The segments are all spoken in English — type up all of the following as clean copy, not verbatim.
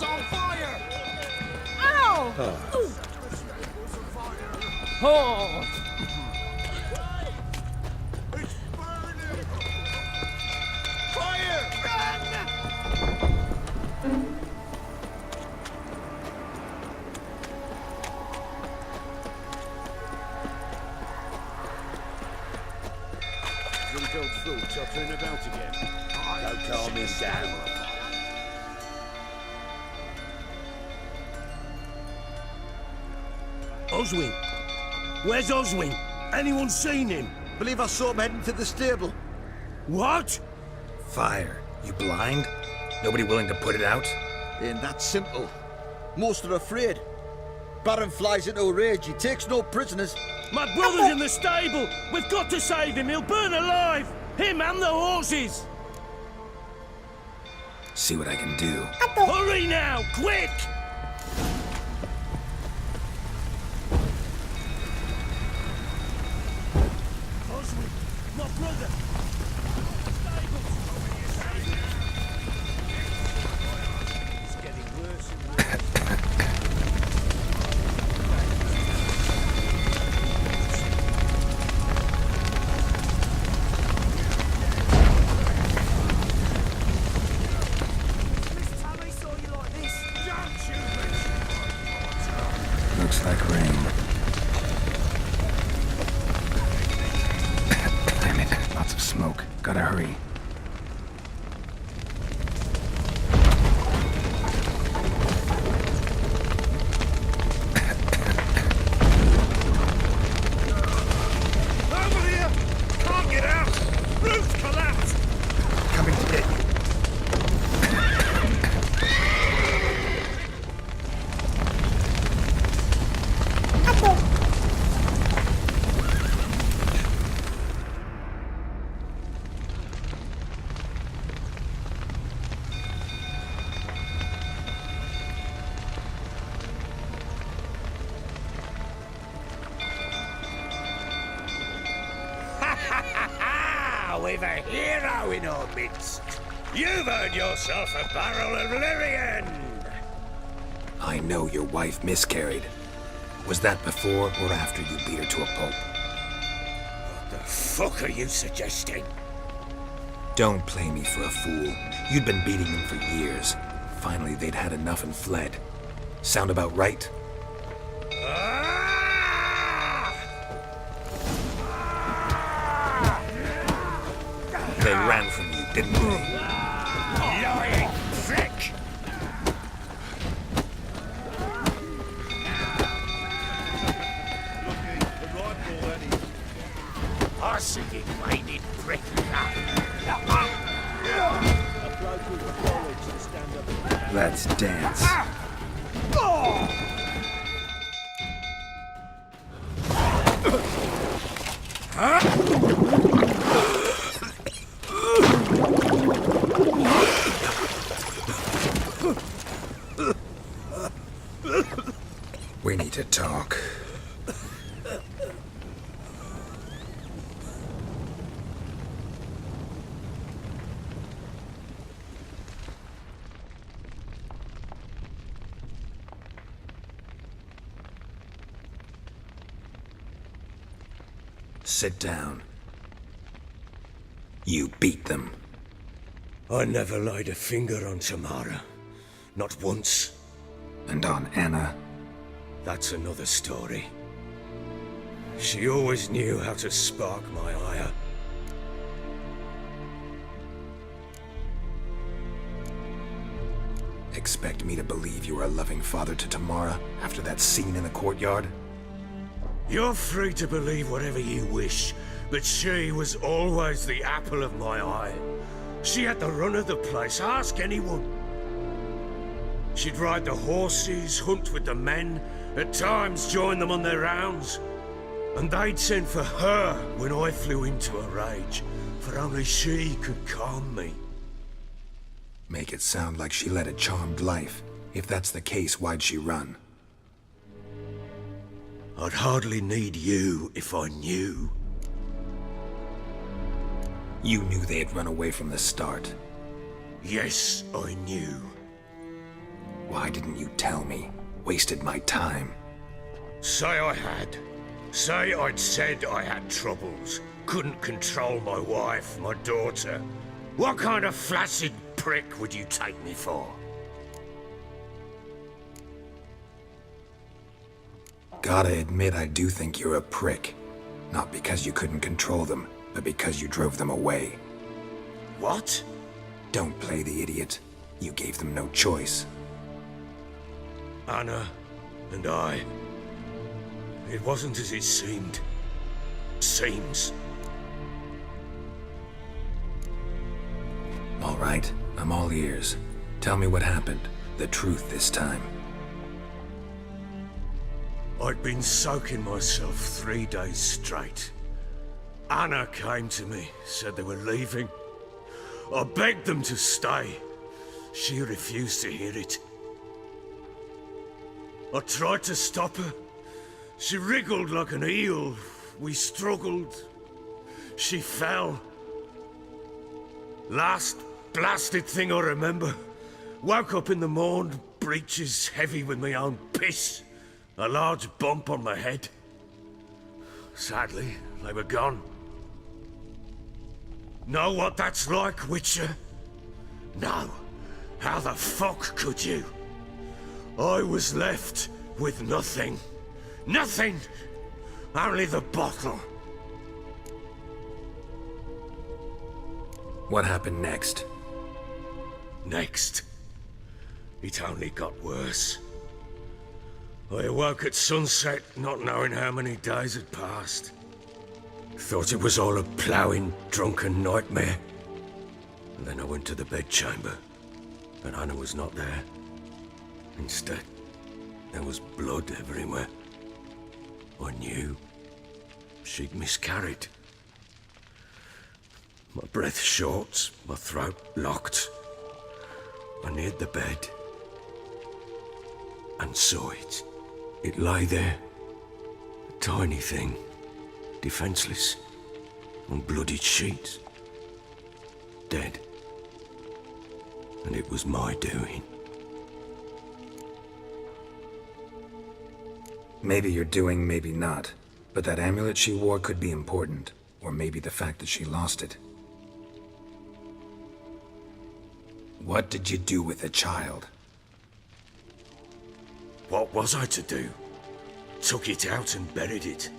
on fire! Ow! Oh! Fire! Drunk old fool tottering about again. Don't calm him down. Oswin! Where's Oswin? Anyone seen him? Believe I saw him heading to the stable. What? Fire. You blind? Nobody willing to put it out? Ain't that simple. Most are afraid. Baron flies into a rage. He takes no prisoners. My brother's in the stable! We've got to save him! He'll burn alive! Him and the horses! See what I can do. Hurry now! Quick! Oswin! My brother! It's getting worse and worse. Looks like rain. Damn it, lots of smoke. Gotta hurry. Over here! Can't get out! Roof's collapsed! Coming to get you. We've a hero in our midst. You've earned yourself a barrel of Lyrian. I know your wife miscarried. Was that before or after you beat her to a pulp? What the fuck are you suggesting? Don't play me for a fool. You'd been beating them for years. Finally, they'd had enough and fled. Sound about right? They ran from you, didn't they? Lying prick! I see you whining prick. Let's dance. We need to talk. Sit down. You beat them. I never laid a finger on Tamara. Not once. And on Anna. That's another story. She always knew how to spark my ire. Expect me to believe you were a loving father to Tamara after that scene in the courtyard? You're free to believe whatever you wish, but she was always the apple of my eye. She had the run of the place, ask anyone. She'd ride the horses, hunt with the men, at times join them on their rounds. And they'd send for her when I flew into a rage, for only she could calm me. Make it sound like she led a charmed life. If that's the case, why'd she run? I'd hardly need you if I knew. You knew they had run away from the start. Yes, I knew. Why didn't you tell me? Wasted my time. Say I had. Say I'd said I had troubles. Couldn't control my wife, my daughter. What kind of flaccid prick would you take me for? Gotta admit, I do think you're a prick. Not because you couldn't control them, but because you drove them away. What? Don't play the idiot. You gave them no choice. Anna and I. It wasn't as it seemed. Seems. All right, I'm all ears. Tell me what happened. The truth this time. I'd been soaking myself 3 days straight. Anna came to me, said they were leaving. I begged them to stay. She refused to hear it. I tried to stop her. She wriggled like an eel. We struggled. She fell. Last blasted thing I remember. Woke up in the morn, breeches heavy with my own piss. A large bump on my head. Sadly, they were gone. Know what that's like, Witcher? No. How the fuck could you? I was left with nothing. Nothing! Only the bottle. What happened next? Next. It only got worse. I awoke at sunset, not knowing how many days had passed. Thought it was all a ploughing, drunken nightmare. And then I went to the bedchamber, but Anna was not there. Instead, there was blood everywhere. I knew she'd miscarried. My breath short, my throat locked. I neared the bed and saw it. It lay there, a tiny thing, defenseless, on bloodied sheets, dead. And it was my doing. Maybe you're doing, maybe not. But that amulet she wore could be important. Or maybe the fact that she lost it. What did you do with the child? What was I to do? Took it out and buried it.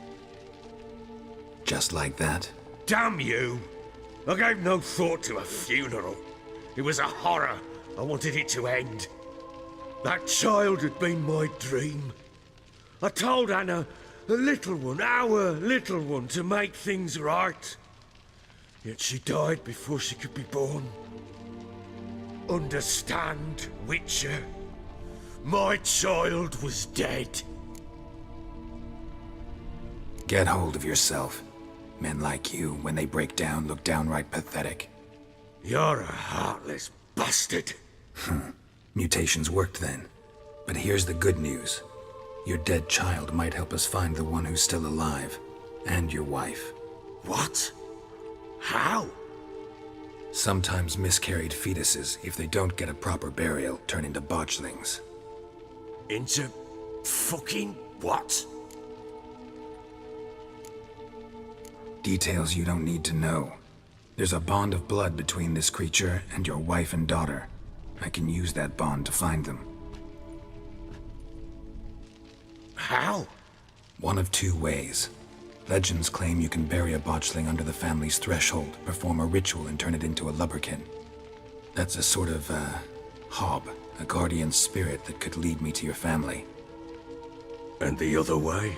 Just like that? Damn you! I gave no thought to a funeral. It was a horror. I wanted it to end. That child had been my dream. I told Anna, the little one, our little one, to make things right. Yet she died before she could be born. Understand, Witcher? My child was dead. Get hold of yourself. Men like you, when they break down, look downright pathetic. You're a heartless bastard. Mutations worked then. But here's the good news. Your dead child might help us find the one who's still alive. And your wife. What? How? Sometimes miscarried fetuses, if they don't get a proper burial, turn into botchlings. Into fucking what? Details you don't need to know. There's a bond of blood between this creature and your wife and daughter. I can use that bond to find them. How? One of two ways. Legends claim you can bury a botchling under the family's threshold, perform a ritual and turn it into a lubberkin. That's a sort of, hob, a guardian spirit that could lead me to your family. And the other way?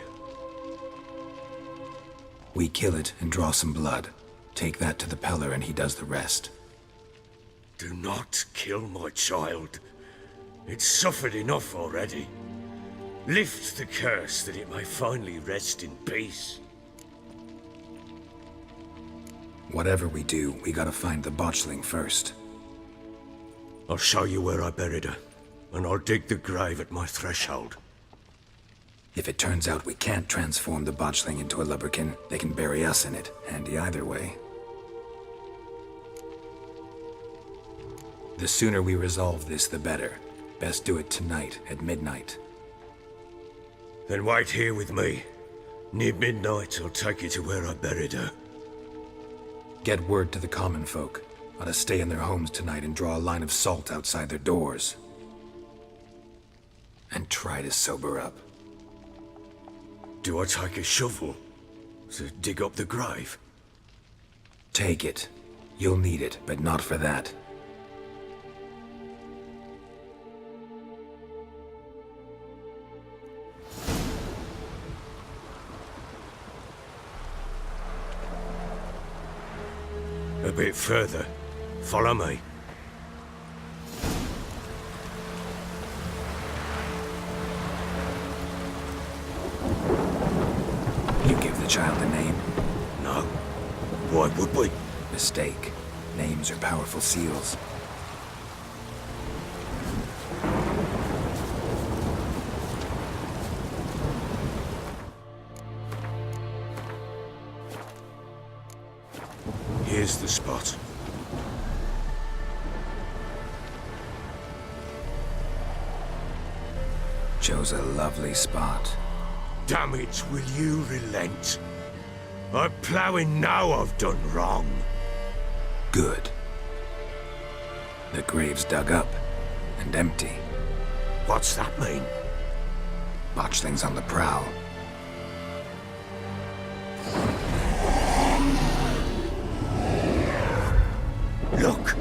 We kill it and draw some blood. Take that to the Peller and he does the rest. Do not kill my child. It's suffered enough already. Lift the curse that it may finally rest in peace. Whatever we do, we gotta find the botchling first. I'll show you where I buried her, and I'll dig the grave at my threshold. If it turns out we can't transform the botchling into a lubberkin, they can bury us in it. Handy either way. The sooner we resolve this, the better. Best do it tonight at midnight. Then wait here with me. Near midnight, I'll take you to where I buried her. Get word to the common folk. Ought to stay in their homes tonight and draw a line of salt outside their doors. And try to sober up. Do I take a shovel to dig up the grave? Take it. You'll need it, but not for that. A bit further. Follow me. You give the child a name? No. Why would we? Mistake. Names are powerful seals. Here's the spot. Chose a lovely spot. Damn it, will you relent? I'm ploughing now I've done wrong. Good. The grave's dug up and empty. What's that mean? Botchling's on the prowl. Look!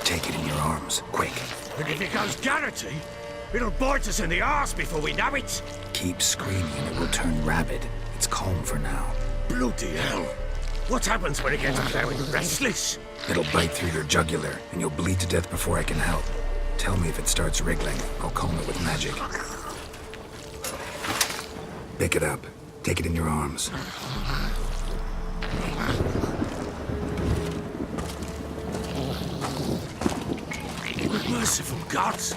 Take it in your arms, quick. And if it goes Garrity, it'll bite us in the arse before we know it. Keep screaming and it will turn rabid. It's calm for now. Bloody hell. What happens when it gets plowing restless? It'll bite through your jugular, and you'll bleed to death before I can help. Tell me if it starts wriggling. I'll calm it with magic. Pick it up. Take it in your arms. Merciful gods!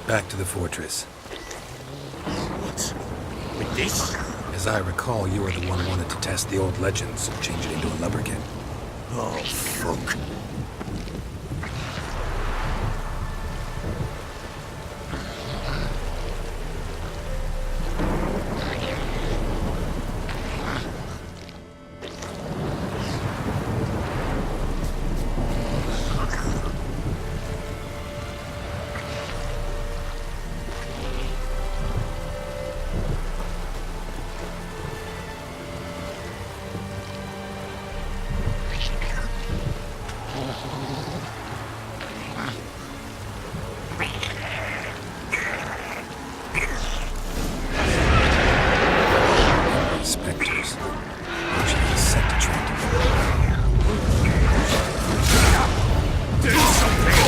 Back to the fortress. What? With this? As I recall, you were the one who wanted to test the old legends, change it into a lubberkin. Oh, fuck. Spectres. Actually, set to track them. Do something!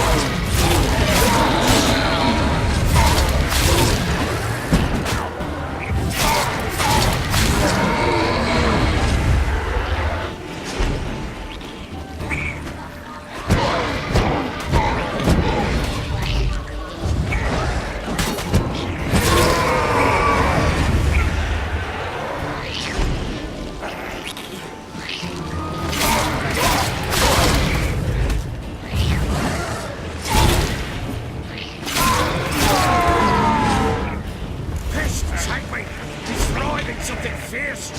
Pest, take me! He's writhing something fierce!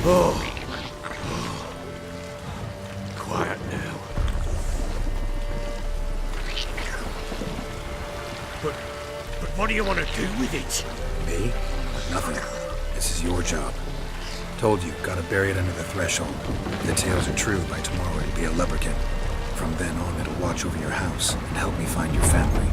Oh. Quiet now. But what do you want to do with it? Me? Nothing. This is your job. Told you, gotta bury it under the threshold. If the tales are true, by tomorrow it'll be a lubberkin. From then on, it'll watch over your house and help me find your family.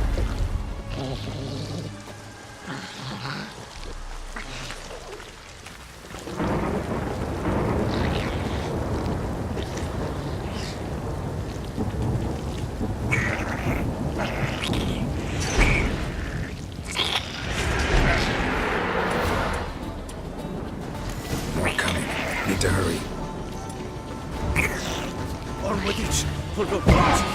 need to hurry. On with it! For the blood!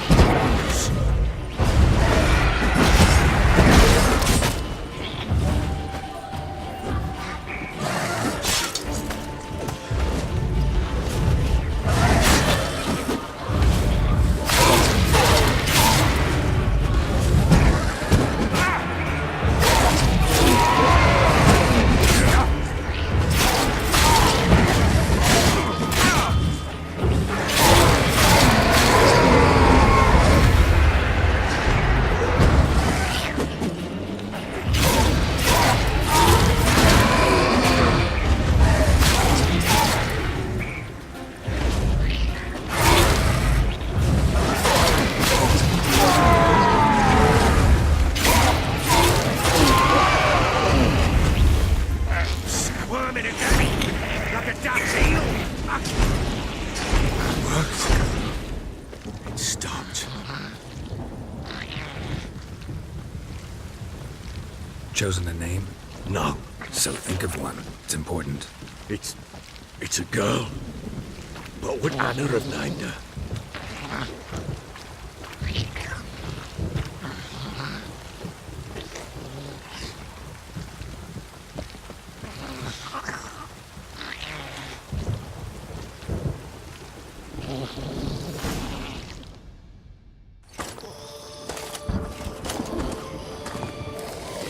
Squirming again, like a duck's eel. Worked. It stopped. Chosen a name? No, So think of one. It's important. it's a girl. What would Anna have named her?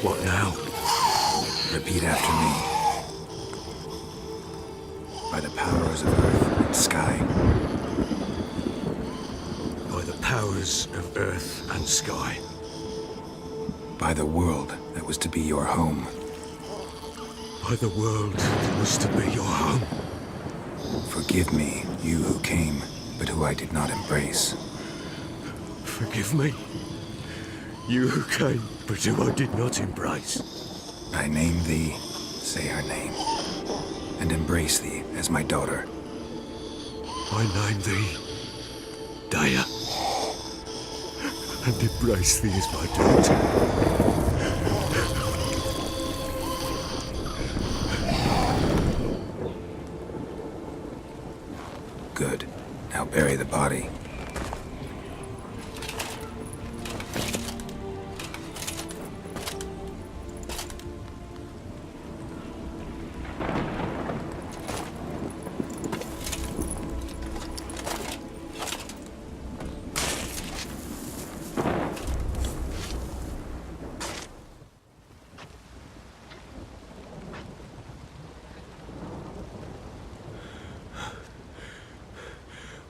What now? Repeat after me. By the powers of earth and sky. By the powers of earth and sky. By the world that was to be your home. By the world that was to be your home. Forgive me, you who came, but who I did not embrace. Forgive me. You who came, but who I did not embrace. I name thee, say her name, and embrace thee as my daughter. I name thee Dea, and embrace thee as my daughter. Good. Now bury the body.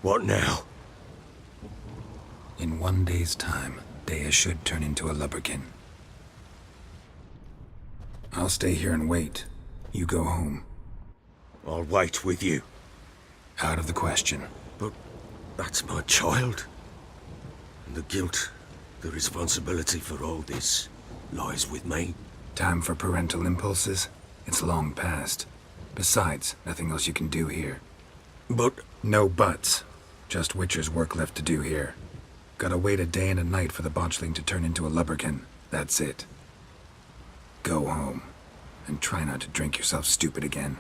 What now? In 1 day's time, Dea should turn into a lubberkin. I'll stay here and wait. You go home. I'll wait with you. Out of the question. But that's my child. And the guilt, the responsibility for all this lies with me. Time for parental impulses? It's long past. Besides, nothing else you can do here. But No buts. Just Witcher's work left to do here. Gotta wait a day and a night for the botchling to turn into a lubberkin. That's it. Go home. And try not to drink yourself stupid again.